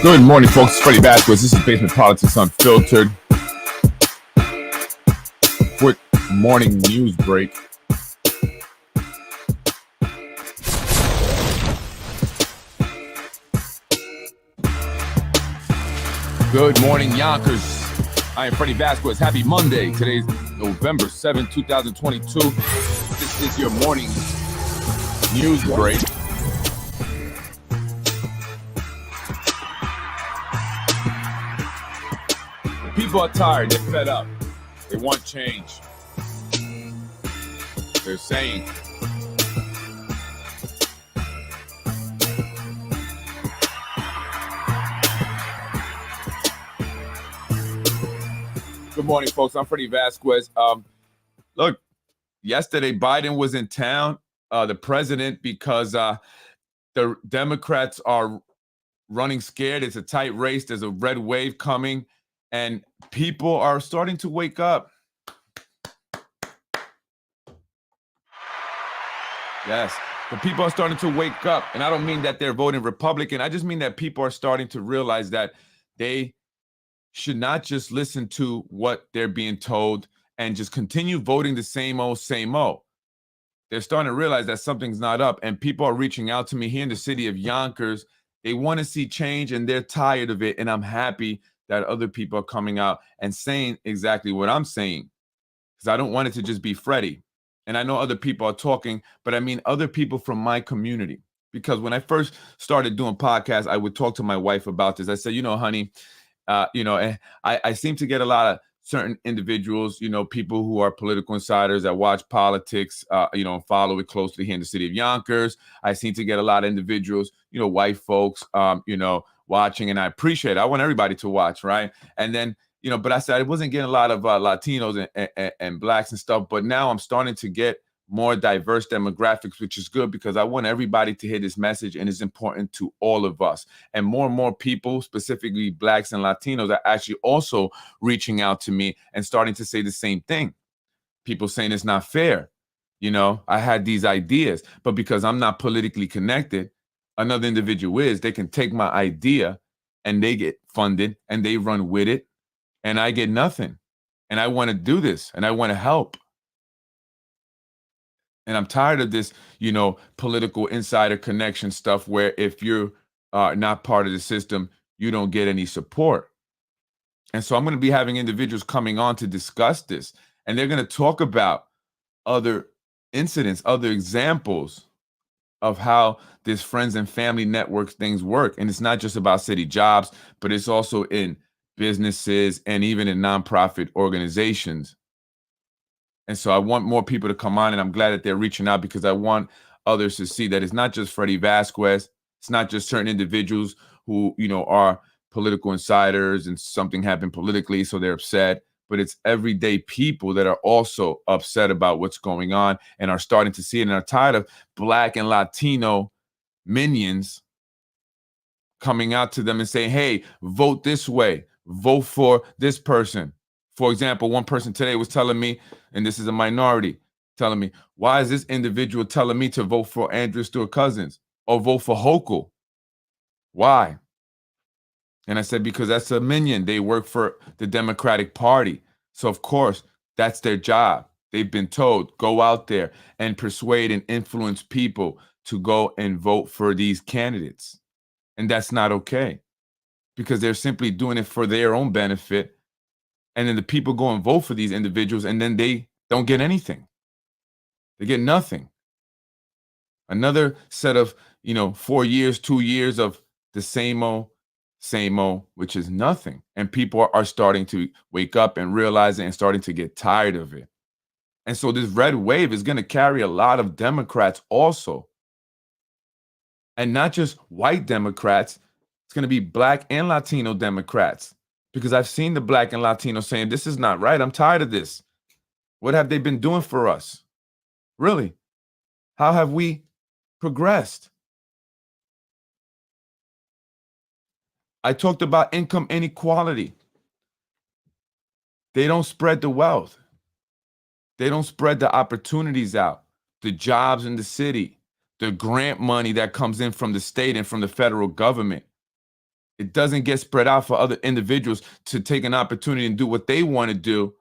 Good morning, folks. It's Freddy Vasquez. This is Basement Politics Unfiltered. Quick morning news break. Good morning, Yonkers. I am Freddy Vasquez. Happy Monday. Today's November 7, 2022. This is your morning news break. People are tired. They're fed up. They want change. They're saying good morning, folks. I'm Freddy Vasquez. Look, yesterday Biden was in town, the president, because the Democrats are running scared. It's a tight race. There's a red wave coming, and people are starting to wake up. Yes, the people are starting to wake up, and I don't mean that they're voting Republican. I just mean that people are starting to realize that they should not just listen to what they're being told and just continue voting the same old, same old. They're starting to realize that something's not up, and people are reaching out to me here in the city of Yonkers. They want to see change, and they're tired of it, and I'm happy that other people are coming out and saying exactly what I'm saying, because I don't want it to just be Freddy. And I know other people are talking, but I mean other people from my community. Because when I first started doing podcasts, I would talk to my wife about this. I said, honey, I seem to get a lot of certain individuals, people who are political insiders that watch politics, and follow it closely here in the city of Yonkers. I seem to get a lot of individuals, white folks, watching, and I appreciate it. I want everybody to watch, right? And then, but I said I wasn't getting a lot of Latinos and blacks and stuff, but now I'm starting to get more diverse demographics, which is good because I want everybody to hear this message, and it's important to all of us. And more people, specifically blacks and Latinos, are actually also reaching out to me and starting to say the same thing. People saying it's not fair. I had these ideas, but because I'm not politically connected, another individual is. They can take my idea and they get funded and they run with it, and I get nothing. And I want to do this, and I want to help. And I'm tired of this, political insider connection stuff where if you're not part of the system, you don't get any support. And so I'm going to be having individuals coming on to discuss this. And they're going to talk about other incidents, other examples of how this friends and family networks things work. And it's not just about city jobs, but it's also in businesses and even in nonprofit organizations. And so I want more people to come on, and I'm glad that they're reaching out because I want others to see that it's not just Freddy Vasquez. It's not just certain individuals who, are political insiders and something happened politically, so they're upset. But it's everyday people that are also upset about what's going on and are starting to see it and are tired of Black and Latino minions coming out to them and saying, hey, vote this way, vote for this person. For example, one person today was telling me, and this is a minority, telling me, why is this individual telling me to vote for Andrew Stewart-Cousins or vote for Hochul? Why? And I said, because that's a minion. They work for the Democratic Party. So, of course, that's their job. They've been told, go out there and persuade and influence people to go and vote for these candidates. And that's not okay, because they're simply doing it for their own benefit. And then the people go and vote for these individuals, and then they don't get anything. They get nothing. Another set of, 4 years, 2 years of the same old, which is nothing. And people are starting to wake up and realize it and starting to get tired of it. And so this red wave is going to carry a lot of Democrats also. And not just white Democrats. It's going to be Black and Latino Democrats. Because I've seen the Black and Latino saying, this is not right. I'm tired of this. What have they been doing for us? Really? How have we progressed? I talked about income inequality. They don't spread the wealth. They don't spread the opportunities out, the jobs in the city, the grant money that comes in from the state and from the federal government. It doesn't get spread out for other individuals to take an opportunity and do what they want to do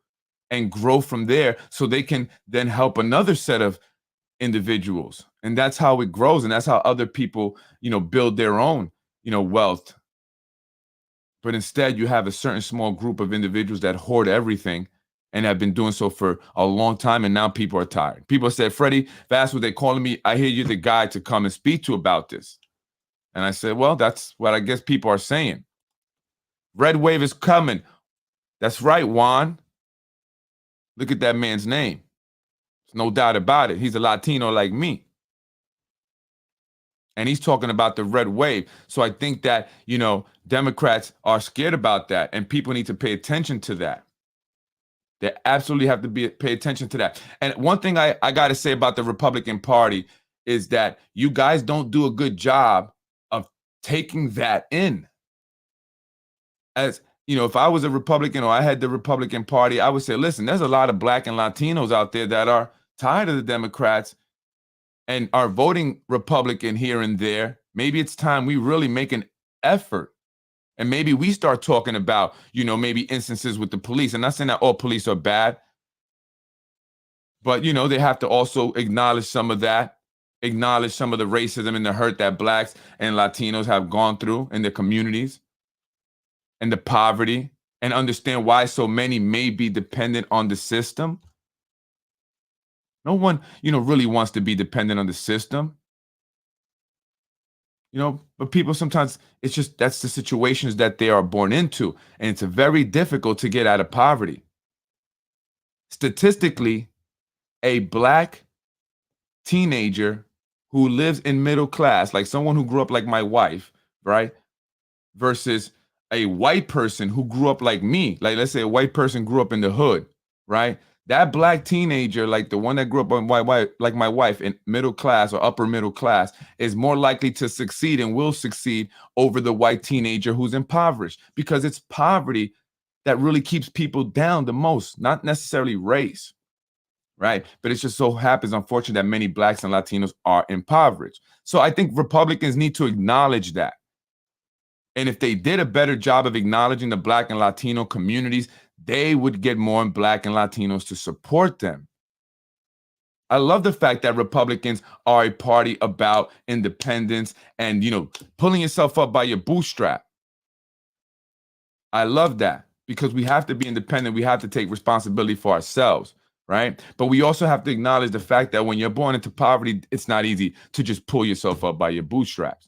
and grow from there so they can then help another set of individuals. And that's how it grows. And that's how other people, build their own, wealth. But instead, you have a certain small group of individuals that hoard everything and have been doing so for a long time. And now people are tired. People said, Freddie, that's what they're calling me. I hear you're the guy to come and speak to about this. And I said, well, that's what I guess people are saying. Red wave is coming. That's right, Juan. Look at that man's name. There's no doubt about it. He's a Latino like me. And he's talking about the red wave. So I think that, Democrats are scared about that. And people need to pay attention to that. They absolutely have to pay attention to that. And one thing I got to say about the Republican Party is that you guys don't do a good job of taking that in. As if I was a Republican or I had the Republican Party, I would say, listen, there's a lot of Black and Latinos out there that are tired of the Democrats and are voting Republican here and there. Maybe it's time we really make an effort. And maybe we start talking about, maybe instances with the police. I'm not saying that all police are bad, but, they have to also acknowledge some of that, acknowledge some of the racism and the hurt that Blacks and Latinos have gone through in their communities and the poverty, and understand why so many may be dependent on the system. No one, really wants to be dependent on the system. But people sometimes, it's just, that's the situations that they are born into. And it's very difficult to get out of poverty. Statistically, a Black teenager who lives in middle class, like someone who grew up like my wife, right? Versus a white person who grew up like me, like let's say a white person grew up in the hood, right? That Black teenager, like the one that grew up on like my wife in middle class or upper middle class, is more likely to succeed and will succeed over the white teenager who's impoverished, because it's poverty that really keeps people down the most, not necessarily race, right? But it just so happens, unfortunately, that many Blacks and Latinos are impoverished. So I think Republicans need to acknowledge that. And if they did a better job of acknowledging the Black and Latino communities, they would get more Black and Latinos to support them. I love the fact that Republicans are a party about independence and, pulling yourself up by your bootstrap. I love that, because we have to be independent. We have to take responsibility for ourselves, right? But we also have to acknowledge the fact that when you're born into poverty, it's not easy to just pull yourself up by your bootstraps.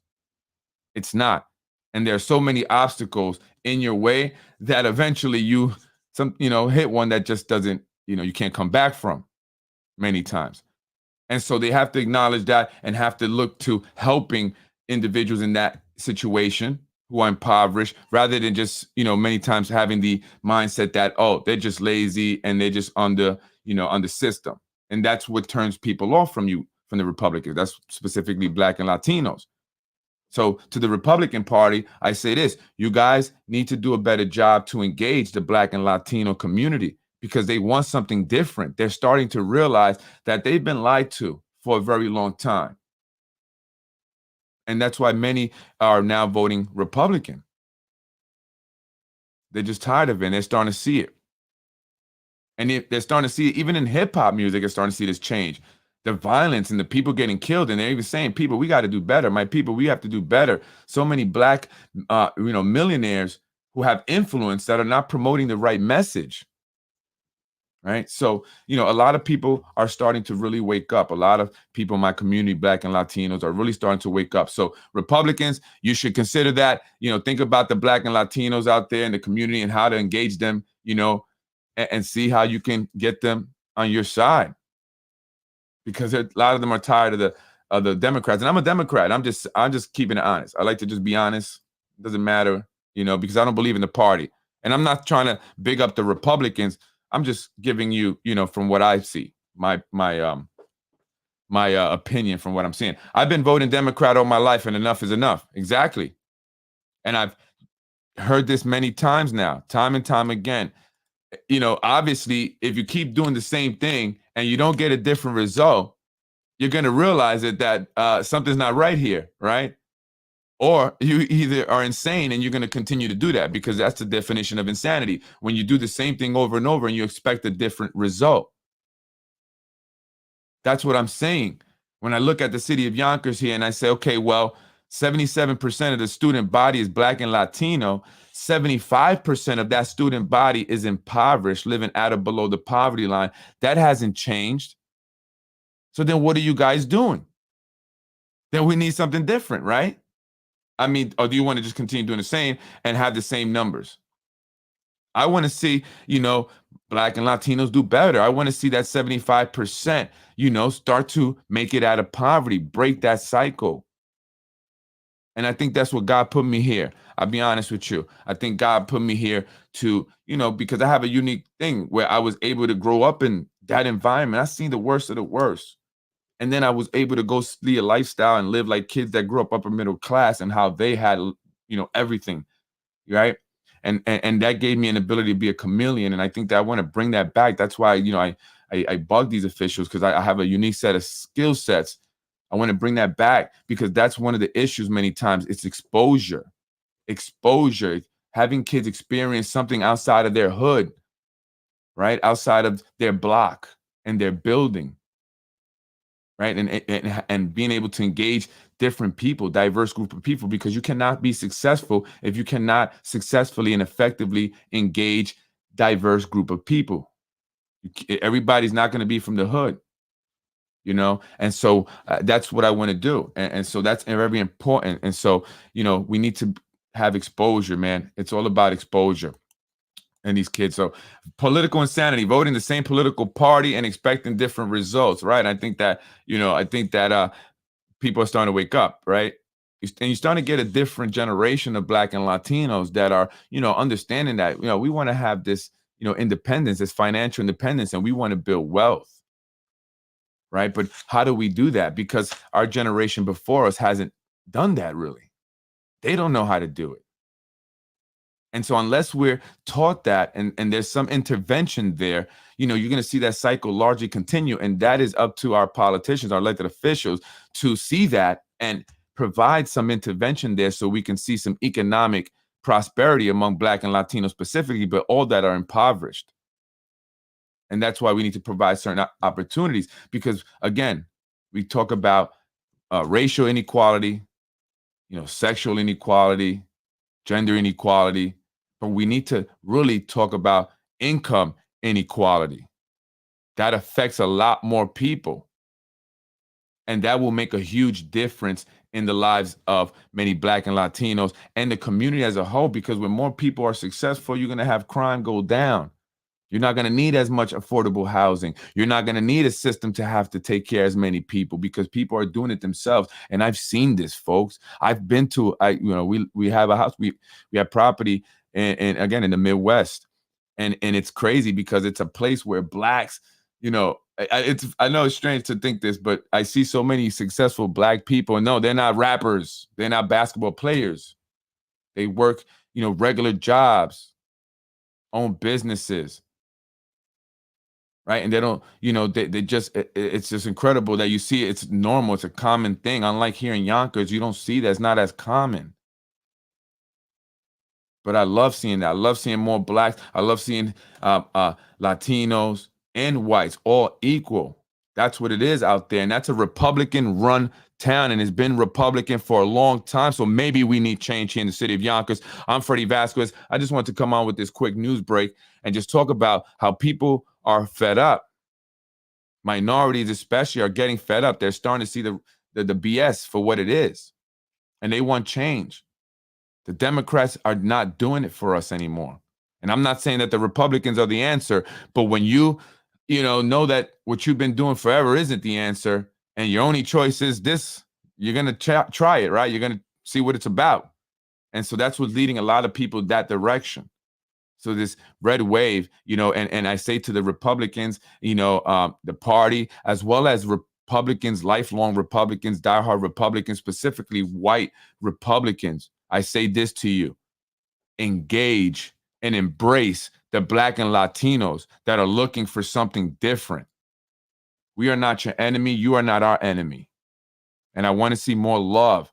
It's not. And there are so many obstacles in your way that eventually you hit one that just doesn't, you can't come back from many times. And so they have to acknowledge that and have to look to helping individuals in that situation who are impoverished, rather than just, many times having the mindset that, oh, they're just lazy and they're just on the system. And that's what turns people off from the Republicans. That's specifically Black and Latinos. So to the Republican Party, I say this: you guys need to do a better job to engage the Black and Latino community, because they want something different. They're starting to realize that they've been lied to for a very long time. And that's why many are now voting Republican. They're just tired of it, and they're starting to see it. And they're starting to see it even in hip hop music. They're starting to see this change. The violence and the people getting killed, and they're even saying, people, we got to do better. My people, we have to do better. So many Black, millionaires who have influence that are not promoting the right message, right? So, a lot of people are starting to really wake up. A lot of people in my community, Black and Latinos, are really starting to wake up. So Republicans, you should consider that, think about the Black and Latinos out there in the community and how to engage them, and see how you can get them on your side. Because a lot of them are tired of the Democrats, and I'm a Democrat. I'm just keeping it honest. I like to just be honest. It doesn't matter, because I don't believe in the party, and I'm not trying to big up the Republicans. I'm just giving you, from what I see, my opinion from what I'm seeing. I've been voting Democrat all my life, and enough is enough. Exactly, and I've heard this many times now, time and time again. Obviously, if you keep doing the same thing and you don't get a different result, you're going to realize that something's not right here, right? or you either are insane and you're going to continue to do that, because that's the definition of insanity. When you do the same thing over and over and you expect a different result. That's what I'm saying. When I look at the city of Yonkers here and I say, okay, well, 77% of the student body is Black and Latino. 75% of that student body is impoverished, living at or below the poverty line. That hasn't changed. So then what are you guys doing? Then we need something different, right? I mean, or do you want to just continue doing the same and have the same numbers? I want to see, Black and Latinos do better. I want to see that 75%, start to make it out of poverty, break that cycle. And I think that's what God put me here. I'll be honest with you. I think God put me here to, because I have a unique thing where I was able to grow up in that environment. I seen the worst of the worst. And then I was able to go see a lifestyle and live like kids that grew up upper middle class and how they had, everything, right? And that gave me an ability to be a chameleon. And I think that I want to bring that back. That's why, I bug these officials, because I have a unique set of skill sets. I want to bring that back because that's one of the issues many times. It's exposure, having kids experience something outside of their hood, right? Outside of their block and their building, right? And being able to engage different people, diverse group of people, because you cannot be successful if you cannot successfully and effectively engage diverse group of people. Everybody's not going to be from the hood. And so that's what I want to do. And so that's very important. And so, we need to have exposure, man. It's all about exposure and these kids. So political insanity, voting the same political party and expecting different results, right? I think that, people are starting to wake up, right? And you're starting to get a different generation of Black and Latinos that are, understanding that, we want to have this, independence, this financial independence, and we want to build wealth. Right. But how do we do that? Because our generation before us hasn't done that really. They don't know how to do it. And so unless we're taught that and there's some intervention there, you're going to see that cycle largely continue. And that is up to our politicians, our elected officials, to see that and provide some intervention there so we can see some economic prosperity among Black and Latino specifically, but all that are impoverished. And that's why we need to provide certain opportunities, because again, we talk about racial inequality, sexual inequality, gender inequality, but we need to really talk about income inequality. That affects a lot more people. And that will make a huge difference in the lives of many Black and Latinos and the community as a whole, because when more people are successful, you're going to have crime go down. You're not going to need as much affordable housing. You're not going to need a system to have to take care of as many people, because people are doing it themselves. And I've seen this, folks. I've been to, we have a house, we have property, and again, in the Midwest. And it's crazy because it's a place where Blacks, I know it's strange to think this, but I see so many successful Black people. No, they're not rappers. They're not basketball players. They work, regular jobs, own businesses. Right. And they don't, they just, it's just incredible that you see it's normal. It's a common thing. Unlike here in Yonkers, you don't see that. It's not as common. But I love seeing that. I love seeing more Blacks. I love seeing Latinos and whites all equal. That's what it is out there. And that's a Republican run town, and it's been Republican for a long time. So maybe we need change here in the city of Yonkers. I'm Freddy Vasquez. I just want to come on with this quick news break and just talk about how people are fed up. Minorities especially are getting fed up. They're starting to see the BS for what it is, and they want change. The Democrats are not doing it for us anymore. And I'm not saying that the Republicans are the answer, but when you know that what you've been doing forever isn't the answer, and your only choice is this, you're going to try it, right? You're going to see what it's about. And so that's what's leading a lot of people that direction. So this red wave, and I say to the Republicans, the party, as well as Republicans, lifelong Republicans, diehard Republicans, specifically white Republicans, I say this to you: engage and embrace the Black and Latinos that are looking for something different. We are not your enemy. You are not our enemy. And I want to see more love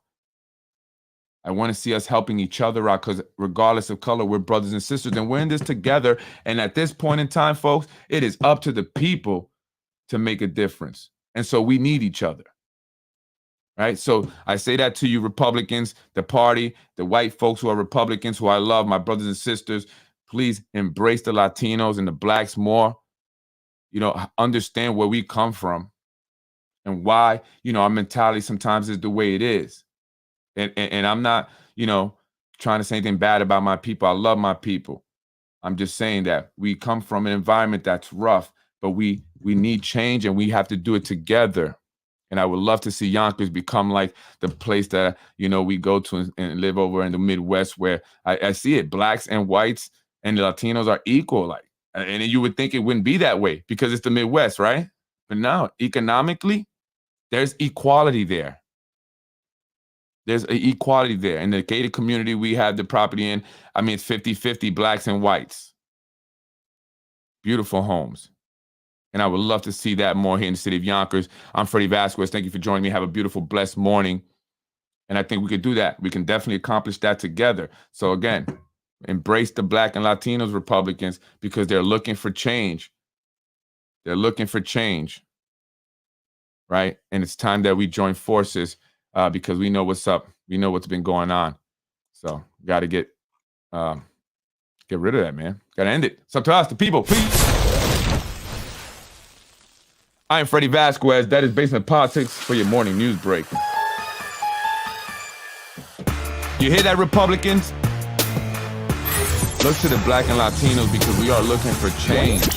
I want to see us helping each other out because regardless of color, we're brothers and sisters and we're in this together. And at this point in time, folks, it is up to the people to make a difference. And so we need each other. Right. So I say that to you, Republicans, the party, the white folks who are Republicans, who I love, my brothers and sisters, please embrace the Latinos and the blacks more. Understand where we come from and why, our mentality sometimes is the way it is. And I'm not, trying to say anything bad about my people. I love my people. I'm just saying that we come from an environment that's rough, but we need change and we have to do it together. And I would love to see Yonkers become like the place that, we go to and live over in the Midwest where I see it. Blacks and whites and the Latinos are equal. Like, and you would think it wouldn't be that way because it's the Midwest, right? But now, economically, there's equality there. There's an equality there. In the gated community we have the property in, it's 50-50 blacks and whites. Beautiful homes. And I would love to see that more here in the city of Yonkers. I'm Freddy Vasquez. Thank you for joining me. Have a beautiful, blessed morning. And I think we could do that. We can definitely accomplish that together. So again, embrace the Black and Latinos Republicans because they're looking for change. They're looking for change, right? And it's time that we join forces because we know what's up. We know what's been going on. So got to get rid of that, man. Got to end it. It's up to us, the people. Please. I am Freddy Vasquez. That is Basement Politics for your morning news break. You hear that, Republicans? Look to the Black and Latinos because we are looking for change.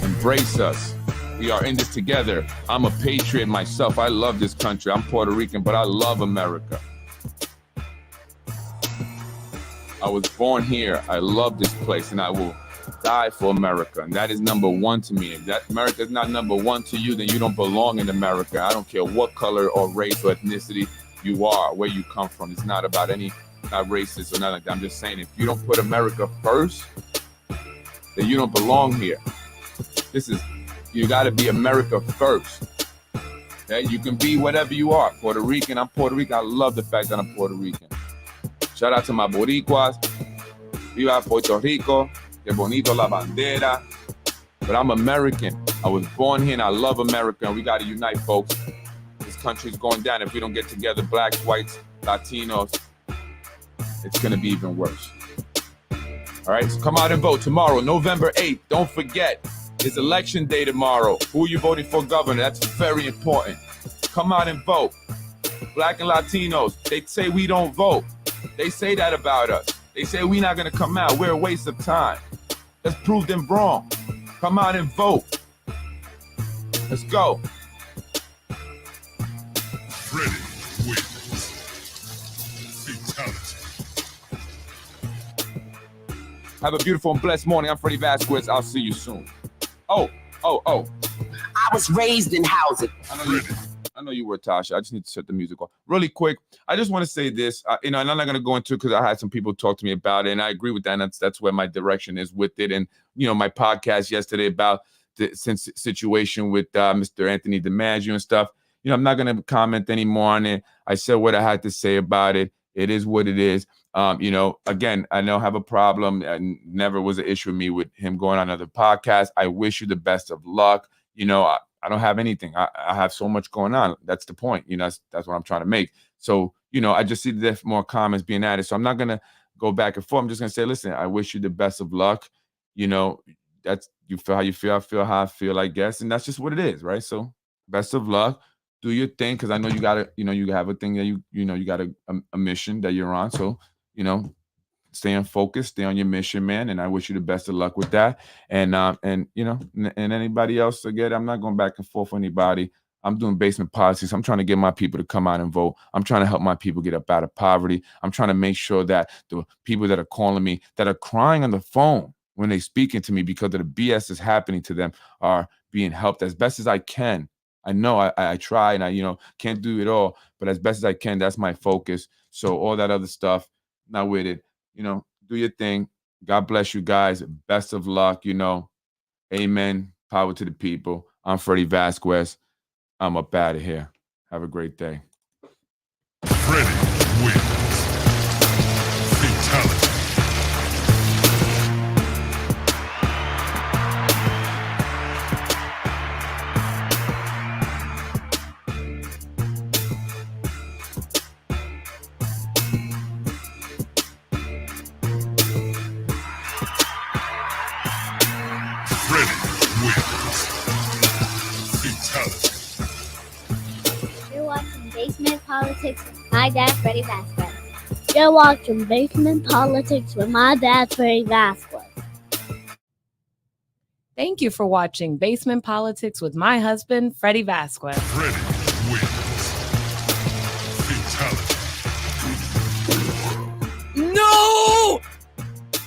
Embrace us. We are in this together. I'm a patriot myself. I love this country. I'm Puerto Rican, but I love America. I was born here. I love this place, and I will die for America. And that is number one to me. If that America is not number one to you, then you don't belong in America. I don't care what color or race or ethnicity you are, where you come from. It's not about not racist or nothing like that. I'm just saying, if you don't put America first, then you don't belong here. You got to be America first. Okay? You can be whatever you are. Puerto Rican, I'm Puerto Rican. I love the fact that I'm Puerto Rican. Shout out to my Boricuas. Viva Puerto Rico. Que bonito la bandera. But I'm American. I was born here and I love America. And we got to unite, folks. This country's going down. If we don't get together, blacks, whites, Latinos, it's going to be even worse. All right, so come out and vote tomorrow, November 8th. Don't forget, it's election day tomorrow. Who are you voting for governor? That's very important. Come out and vote. Black and Latinos, they say we don't vote. They say that about us. They say we're not going to come out. We're a waste of time. Let's prove them wrong. Come out and vote. Let's go. Freddy wins. Fatality. Have a beautiful and blessed morning. I'm Freddy Vasquez. I'll see you soon. Oh. I was raised in housing. I know you were, Tasha. I just need to set the music off. Really quick, I just want to say this, and I'm not going to go into it because I had some people talk to me about it, and I agree with that, and that's where my direction is with it. And, my podcast yesterday about the situation with Mr. Anthony DiMaggio and stuff, I'm not going to comment anymore on it. I said what I had to say about it. It is what it is. Again, I don't have a problem. And never was an issue with me with him going on another podcast. I wish you the best of luck. I don't have anything. I have so much going on. That's the point. That's what I'm trying to make. So, I just see the more comments being added. So I'm not going to go back and forth. I'm just going to say, listen, I wish you the best of luck. That's, you feel how you feel. I feel how I feel, I guess. And that's just what it is, right? So best of luck. Do your thing. Cause I know you got to, you have a thing that you got a mission that you're on. So, stay focused, stay on your mission, man. And I wish you the best of luck with that. And anybody else, again, I'm not going back and forth with anybody. I'm doing basement politics. I'm trying to get my people to come out and vote. I'm trying to help my people get up out of poverty. I'm trying to make sure that the people that are calling me, that are crying on the phone when they're speaking to me because of the BS that's happening to them, are being helped as best as I can. I know I try and I, can't do it all, but as best as I can, that's my focus. So all that other stuff, not with it. Do your thing. God bless you guys. Best of luck. Amen. Power to the people. I'm Freddy Vasquez. I'm up out of here. Have a great day. Freddy wins. Fatality. You're watching Basement Politics with my dad, Freddy Vasquez. You're watching Basement Politics with my dad, Freddy Vasquez. Thank you for watching Basement Politics with my husband, Freddy Vasquez. Freddy.